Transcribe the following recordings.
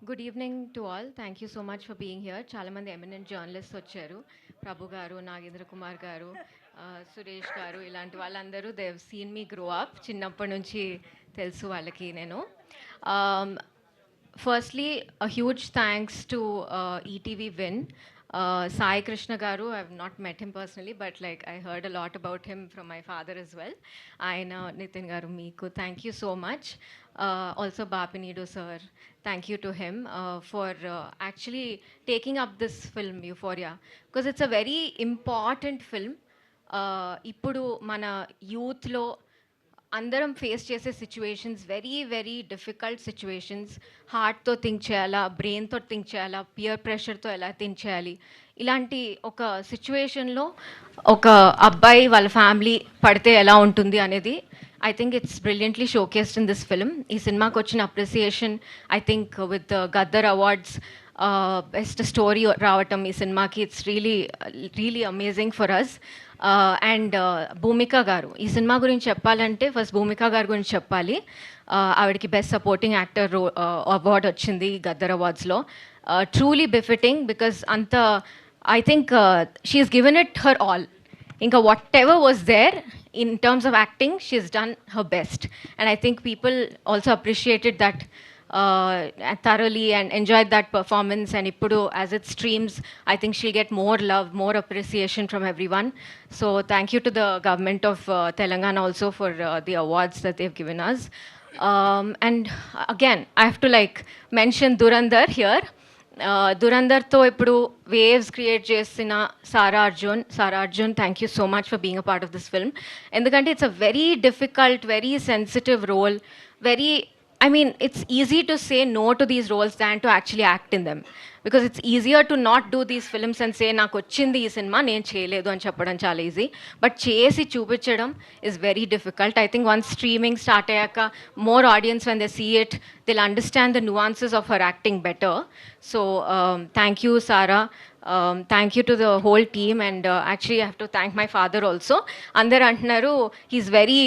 Good evening to all. Thank you so much for being here. చాలామంది eminent journalist వచ్చారు. ప్రభు గారు, నాగేంద్ర కుమార్ గారు, సురేష్ గారు, ఇలాంటి వాళ్ళందరూ దేవ్ సీన్ మీ గ్రో అప్. చిన్నప్పటి నుంచి తెలుసు వాళ్ళకి నేను. Firstly a huge thanks to ETV win. Sai Krishna Garu, I've not met him personally, but like I heard a lot about him from my father as well. Aina Nitin Garu Meeku, thank you so much. Also Bapinidu sir, thank you to him for actually taking up this film Euphoria, because it's a very important film. ఇప్పుడు మన యూత్లో అందరం face చేసే situations very very difficult situations. హార్ట్తో think చేయాలా, బ్రెయిన్తో think చేయాలా, pear ప్రెషర్తో ఎలా థింక్ చేయాలి, ఇలాంటి ఒక సిచ్యువేషన్లో ఒక అబ్బాయి వాళ్ళ ఫ్యామిలీ పడితే ఎలా ఉంటుంది అనేది I think it's brilliantly showcased in this film. ఈ సినిమాకి వచ్చిన appreciation I think with Gaddar awards best story రావటం ఈ సినిమాకి, it's really really amazing for us. And Bhumika garu, ఈ సినిమా గురించి చెప్పాలంటే ఫస్ట్ భూమిక గారి గురించి చెప్పాలి. ఆవిడకి బెస్ట్ సపోర్టింగ్ యాక్టర్ అవార్డ్ వచ్చింది గద్దర్ అవార్డ్స్లో. ట్రూలీ బిఫిటింగ్, బికాస్ అంత I think she is given it her all. ఇంకా whatever was there in terms of acting, she's done her best, and I think people also appreciated that thoroughly and enjoyed that performance. And ippudu as it streams, I think she'll get more love, more appreciation from everyone. So thank you to the government of Telangana also for the awards that they've given us. And again I have to like mention Dhurandhar here. దురంధర్తో ఇప్పుడు waves create చేసిన Sara Arjun, thank you so much for being a part of this film. ఎందుకంటే it's a very difficult, very sensitive role. I mean, it's easy to say no to these roles than to actually act in them. Because it's easier to not do these films and say, నాకు వచ్చింది ఈ cinema నేను చేయలేదు అని చెప్పడం చాలా easy. But చేసి చూపించడం is very difficult. I think once streaming start అయ్యాక more audience when they see it, they'll understand the nuances of her acting better. So thank you Sarah. Thank you to the whole team, and actually I have to thank my father also. అందరు అంటున్నారు he's very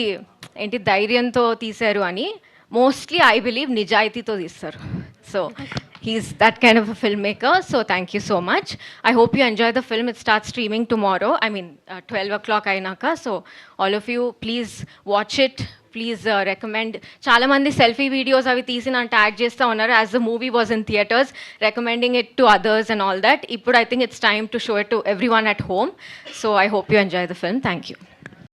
ఏంటి ధైర్యంతో తీశారు అని. Mostly I believe నిజాయితీతో తీస్తారు. So he's that kind of a filmmaker. So thank you so much. I hope you enjoy the film. It starts streaming tomorrow. I mean 12 o'clock ainaka. So all of you please watch it. Please recommend. చాలా మంది selfie videos అవి తీసి నన్ను tag చేస్తూ ఉన్నారు as the movie was in theatres, recommending it to others and all that. ఇప్పుడు I think it's time to show it to everyone at home. So I hope you enjoy the film. Thank you.